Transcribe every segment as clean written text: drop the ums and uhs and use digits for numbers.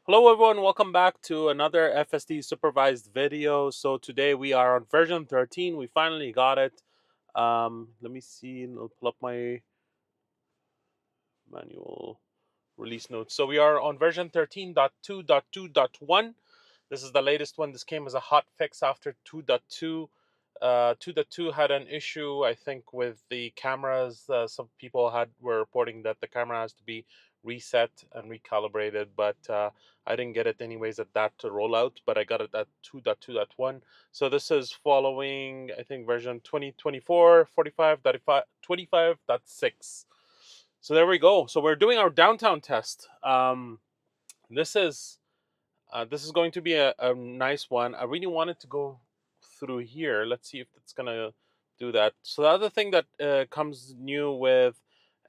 Hello everyone, welcome back to another FSD supervised video. So today we are on version 13. We finally got it. Let me see, I'll pull up my manual release notes. So we are on version 13.2.2.1. This is the latest one. This came as a hot fix after 2.2. 2.2 had an issue, I think, with the cameras. Some people were reporting that the camera has to be reset and recalibrated, but I didn't get it anyways at that rollout, but I got it at 2.2.1. So this is following, I think, version 2024 45.25.6. So there we go. So we're doing our downtown test. This is this is going to be a nice one. I really wanted to go through here. Let's see if it's gonna do that. So the other thing that comes new with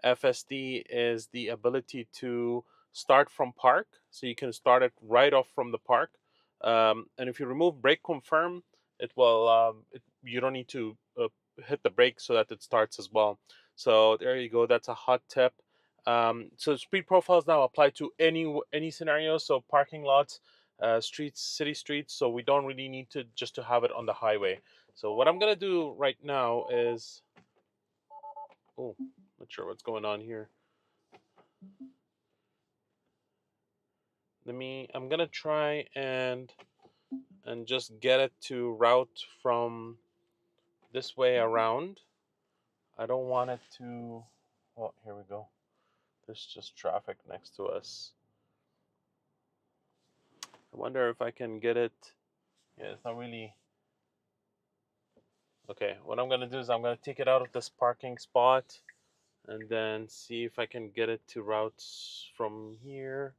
FSD is the ability to start from park. So you can start it right off from the park. And if you remove brake confirm, it will. You don't need to hit the brake so that it starts as well. So there you go. That's a hot tip. So speed profiles now apply to any scenario. So parking lots, streets, city streets. So we don't really need to just to have it on the highway. So what I'm gonna do right now is, oh, not sure what's going on here. I'm gonna try and just get it to route from this way around. I don't want it to. Oh, here we go. There's just traffic next to us. I wonder if I can get it. Yeah, it's not really. Okay, what I'm gonna do is I'm gonna take it out of this parking spot and then see if I can get it to routes from here.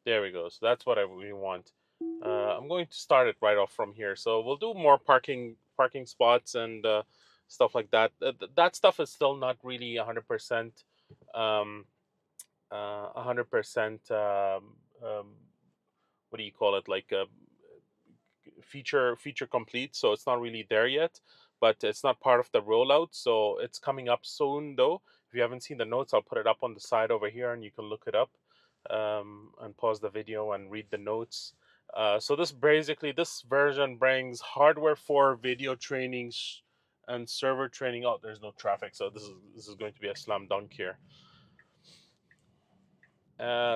There we go. So that's what I really want. I'm going to start it right off from here. So we'll do more parking spots and stuff like that. That stuff is still not really 100%. 100%. What do you call it? Like feature complete. So it's not really there yet, but it's not part of the rollout. So it's coming up soon, though. If you haven't seen the notes, I'll put it up on the side over here, and you can look it up and pause the video and read the notes. So this version brings hardware for video training and server training. Oh, there's no traffic, so this is going to be a slam dunk here.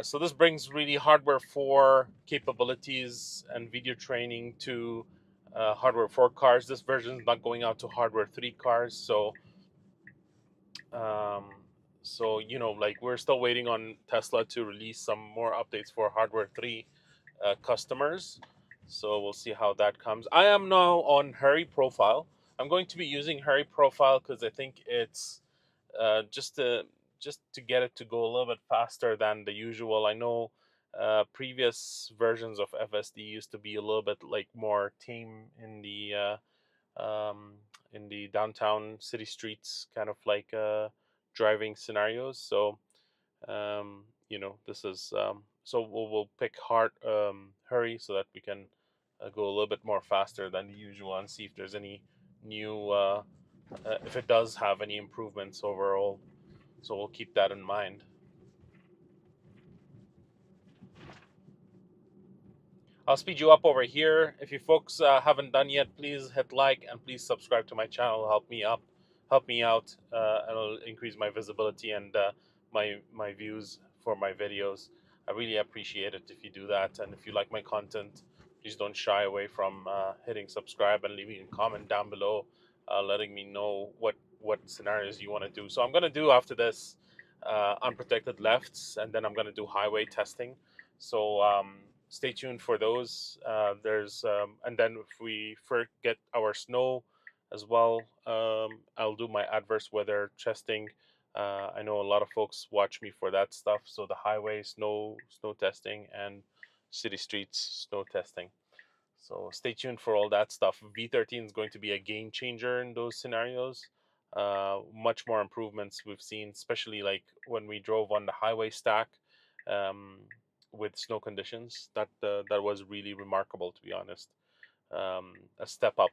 So this brings really hardware 4 capabilities and video training to hardware 4 cars. This version is not going out to hardware 3 cars. Um, so like we're still waiting on Tesla to release some more updates for hardware 3 customers. So we'll see how that comes. I am now on Hurry Profile. I'm going to be using Hurry Profile because I think it's just to get it to go a little bit faster than the usual. I know previous versions of FSD used to be a little bit like more tame in the downtown city streets, kind of like driving scenarios. So this is so we'll pick hard hurry so that we can go a little bit more faster than the usual and see if there's any new if it does have any improvements overall. So we'll keep that in mind. I'll speed you up over here. If you folks haven't done yet, please hit like and please subscribe to my channel. Help me out, and it'll increase my visibility and my views for my videos. I really appreciate it if you do that, and if you like my content, please don't shy away from hitting subscribe and leaving a comment down below, letting me know what scenarios you want to do. So I'm gonna do after this unprotected lefts, and then I'm gonna do highway testing. So stay tuned for those. There's and then if we forget our snow as well, I'll do my adverse weather testing. I know a lot of folks watch me for that stuff. So the highway snow testing and city streets snow testing. So stay tuned for all that stuff. V13 is going to be a game changer in those scenarios. Much more improvements we've seen, especially like when we drove on the highway stack um, with snow conditions. That was really remarkable, to be honest. A step up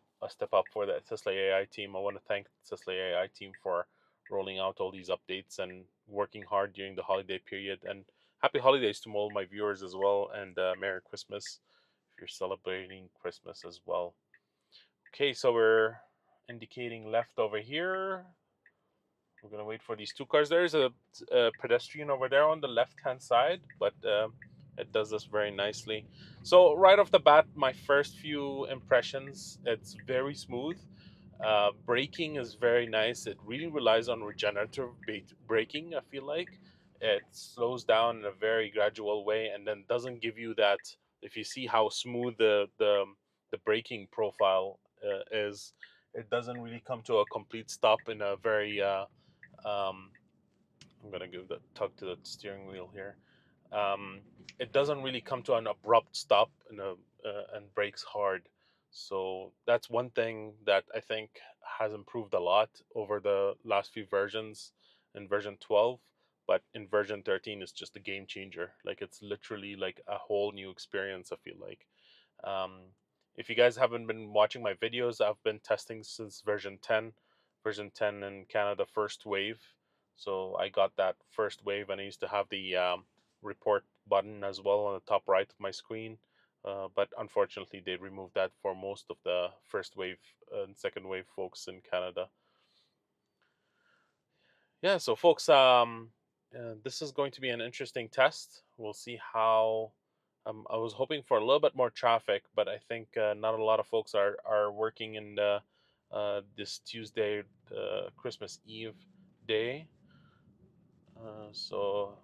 for the Tesla AI team. I want to thank the Tesla AI team for rolling out all these updates and working hard during the holiday period and happy holidays to all my viewers as well, and Merry Christmas if you're celebrating Christmas as well. Okay, so we're indicating left over here. We're gonna wait for these two cars. There's a pedestrian over there on the left-hand side, but it does this very nicely. So right off the bat, my first few impressions, it's very smooth. Braking is very nice. It really relies on regenerative braking. I feel like it slows down in a very gradual way, and then doesn't give you that. If you see how smooth the braking profile is, it doesn't really come to a complete stop in a very um, I'm gonna give the tug to the steering wheel here. Um, it doesn't really come to an abrupt stop and brakes hard. So that's one thing that I think has improved a lot over the last few versions in version 12. But in version 13, it's just a game changer. Like it's literally like a whole new experience, I feel like. Um, if you guys haven't been watching my videos, I've been testing since version 10 in Canada first wave. So I got that first wave, and I used to have the report button as well on the top right of my screen. But unfortunately, they removed that for most of the first wave and second wave folks in Canada. Yeah, so folks, this is going to be an interesting test. We'll see how. I was hoping for a little bit more traffic, but I think not a lot of folks are working in this Tuesday, Christmas Eve day. So,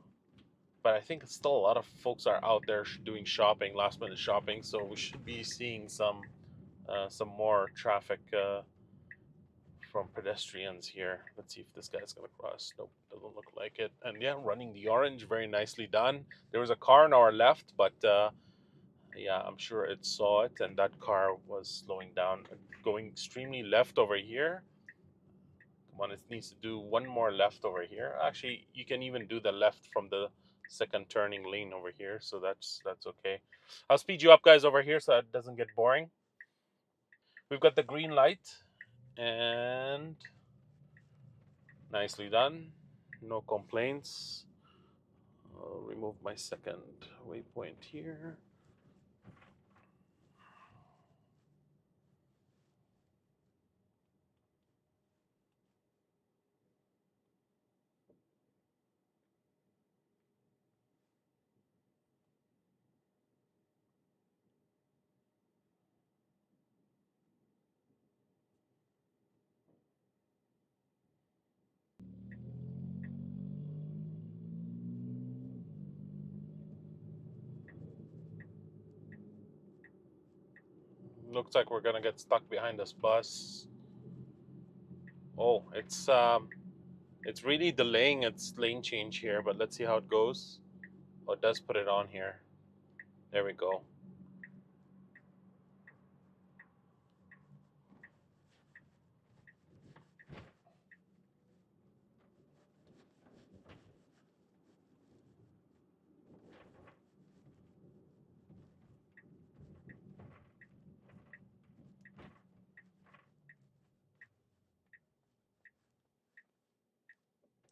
but I think still a lot of folks are out there doing shopping, last minute shopping. So we should be seeing some more traffic from pedestrians here. Let's see if this guy's gonna cross. Nope, doesn't look like it. And yeah, running the orange, very nicely done. There was a car on our left, but yeah, I'm sure it saw it, and that car was slowing down, going extremely left over here. Come on, it needs to do one more left over here. Actually, you can even do the left from the second turning lane over here, so that's okay. I'll speed you up, guys, over here so that doesn't get boring. We've got the green light, and nicely done. No complaints. I'll remove my second waypoint here. Looks like we're gonna get stuck behind this bus. Oh, it's really delaying its lane change here, but let's see how it goes. Oh, it does put it on here. There we go.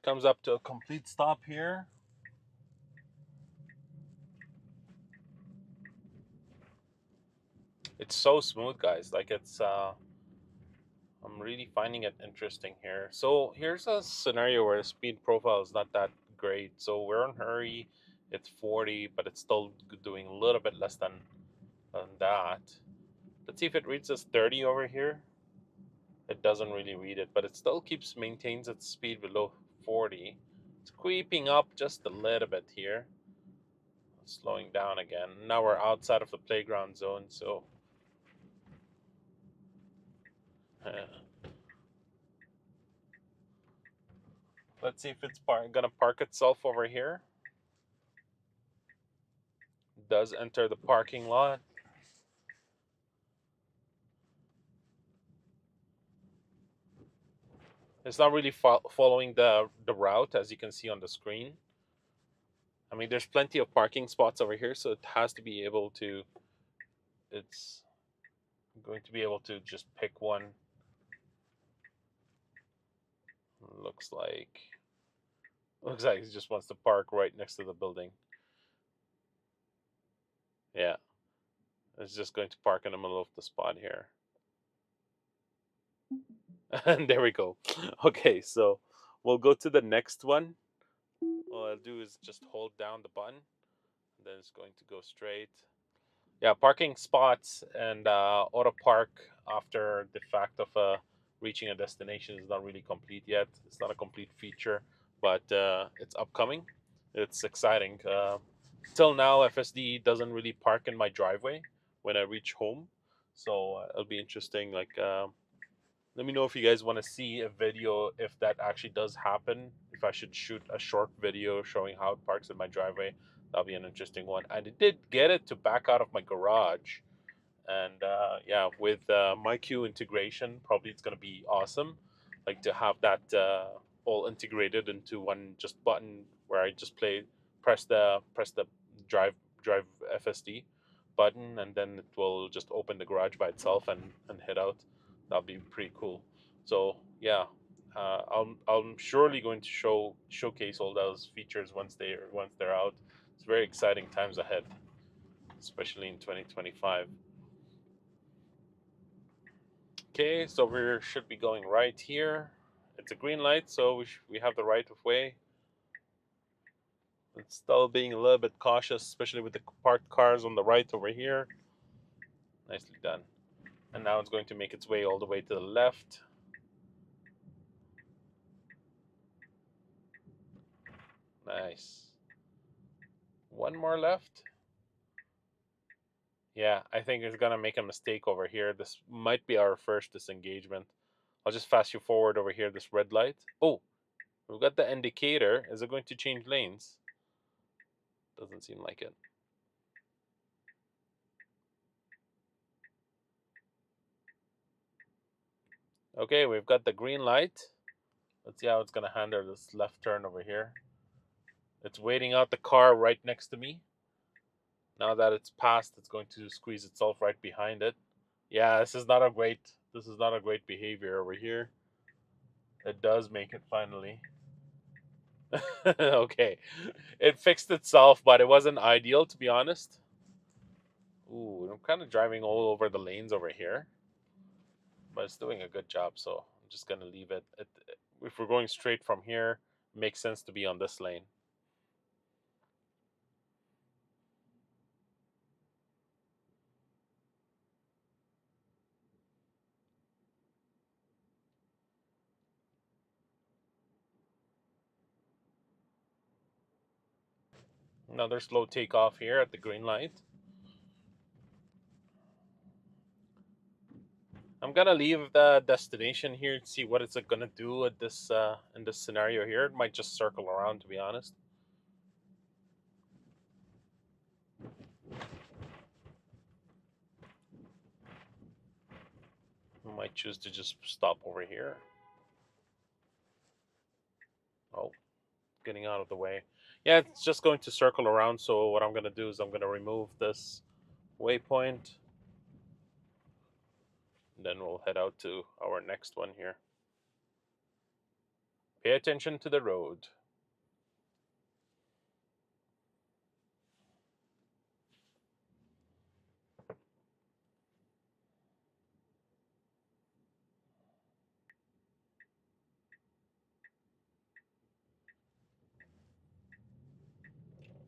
Comes up to a complete stop here. It's so smooth, guys. Like I'm really finding it interesting here. So here's a scenario where the speed profile is not that great. So we're in a hurry. It's 40, but it's still doing a little bit less than that. Let's see if it reads as 30 over here. It doesn't really read it, but it still maintains its speed below 40. It's creeping up just a little bit here. Slowing down again. Now we're outside of the playground zone, so let's see if it's gonna park itself over here. It does enter the parking lot. It's not really following the route, as you can see on the screen. I mean, there's plenty of parking spots over here, so it has to be able to. It's going to be able to just pick one. Looks like it just wants to park right next to the building. Yeah, it's just going to park in the middle of the spot here. And there we go. Okay, so we'll go to the next one. All I'll do is just hold down the button, and then it's going to go straight. Yeah, parking spots and auto park after the fact of reaching a destination is not really complete yet. It's not a complete feature, but it's upcoming. It's exciting. Till now, FSD doesn't really park in my driveway when I reach home, so it'll be interesting. Like, let me know if you guys want to see a video if that actually does happen. If I should shoot a short video showing how it parks in my driveway, that'll be an interesting one. And it did get it to back out of my garage, and yeah, with MyQ integration, probably it's going to be awesome. Like to have that all integrated into one just button where I just press the drive drive FSD button, and then it will just open the garage by itself and head out. That'll be pretty cool. So yeah, I'm surely going to showcase all those features once they're out. It's very exciting times ahead, especially in 2025. Okay, so we should be going right here. It's a green light, so we have the right of way. It's still being a little bit cautious, especially with the parked cars on the right over here. Nicely done. And now it's going to make its way all the way to the left. Nice. One more left. Yeah, I think it's gonna make a mistake over here. This might be our first disengagement. I'll just fast you forward over here, this red light. Oh, we've got the indicator. Is it going to change lanes? Doesn't seem like it. Okay, we've got the green light. Let's see how it's gonna handle this left turn over here. It's waiting out the car right next to me. Now that it's passed, it's going to squeeze itself right behind it. Yeah, this is not a great behavior over here. It does make it finally. Okay. It fixed itself, but it wasn't ideal to be honest. Ooh, I'm kind of driving all over the lanes over here, but it's doing a good job, so I'm just gonna leave it. If we're going straight from here, it makes sense to be on this lane. Another slow takeoff here at the green light. I'm gonna leave the destination here to see what it's gonna do at this in this scenario here. It might just circle around, to be honest. I might choose to just stop over here. Oh, getting out of the way. Yeah, it's just going to circle around. So what I'm gonna do is I'm gonna remove this waypoint, and then we'll head out to our next one here. Pay attention to the road.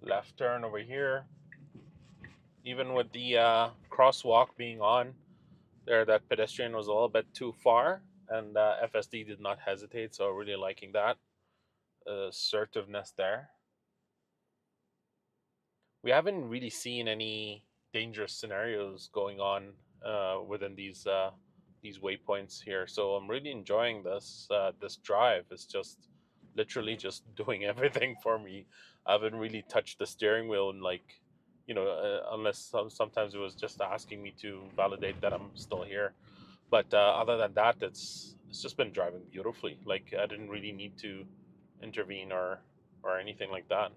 Left turn over here. Even with the crosswalk being on, there that pedestrian was a little bit too far, and FSD did not hesitate. So really liking that assertiveness there. We haven't really seen any dangerous scenarios going on within these waypoints here. So I'm really enjoying this drive. It's just literally just doing everything for me. I haven't really touched the steering wheel in like, unless sometimes it was just asking me to validate that I'm still here. But other than that, it's just been driving beautifully. Like I didn't really need to intervene or anything like that.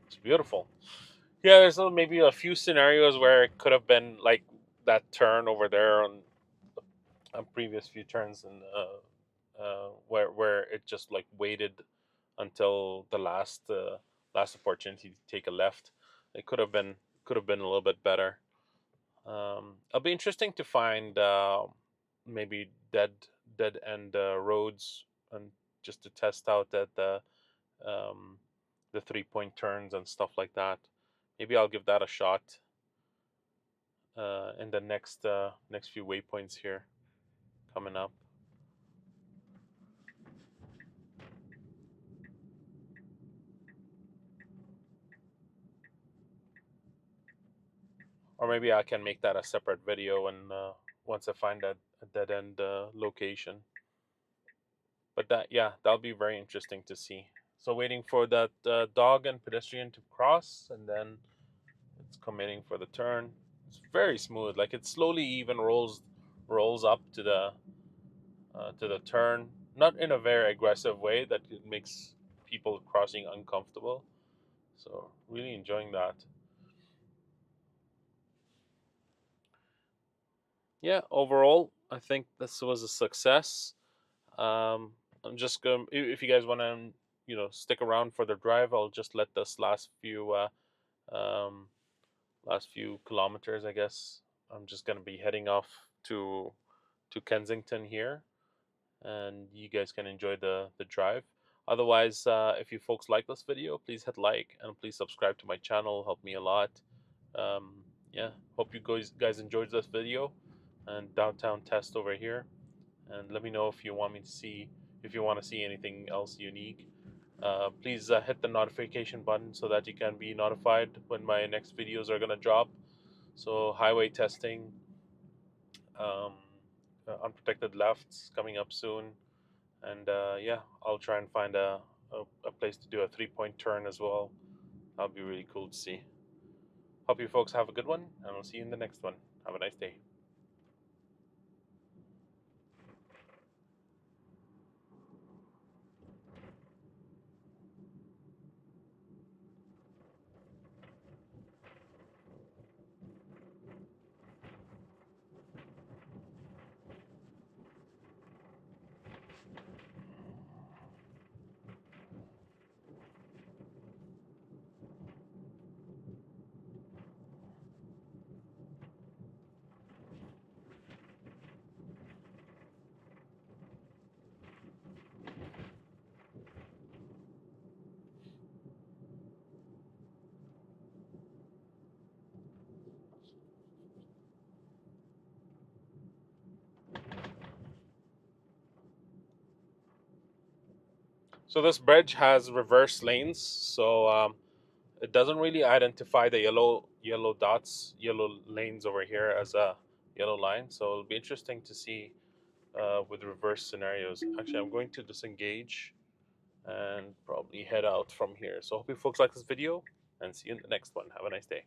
It's beautiful. Yeah, there's maybe a few scenarios where it could have been like that turn over there on previous few turns, and where it just like waited until the last opportunity to take a left. It could have been a little bit better. It'll be interesting to find maybe dead end roads, and just to test out that um, the 3 point turns and stuff like that. Maybe I'll give that a shot in the next few waypoints here coming up. Or maybe I can make that a separate video, and once I find that a dead end location. But that'll be very interesting to see. So waiting for that dog and pedestrian to cross, and then it's committing for the turn. It's very smooth. Like, it slowly even rolls up to the turn, not in a very aggressive way that it makes people crossing uncomfortable. So really enjoying that. Yeah, overall, I think this was a success. Um, I'm just going. If you guys want to, stick around for the drive, I'll just let this um, last few kilometers, I guess. I'm just gonna be heading off to Kensington here, and you guys can enjoy the drive. Otherwise, if you folks like this video, please hit like and please subscribe to my channel. Help me a lot. Um, yeah, hope you guys enjoyed this video and downtown test over here. And let me know if you want me to see if you want to see anything else unique. Please hit the notification button so that you can be notified when my next videos are gonna drop. So highway testing, um, unprotected lefts coming up soon, and yeah, I'll try and find a place to do a 3 point turn as well. That'll be really cool to see. Hope you folks have a good one, and I'll see you in the next one. Have a nice day. So this bridge has reverse lanes, so it doesn't really identify the yellow dots, yellow lanes over here as a yellow line. So it'll be interesting to see with reverse scenarios. Actually, I'm going to disengage and probably head out from here. So hope you folks like this video, and see you in the next one. Have a nice day.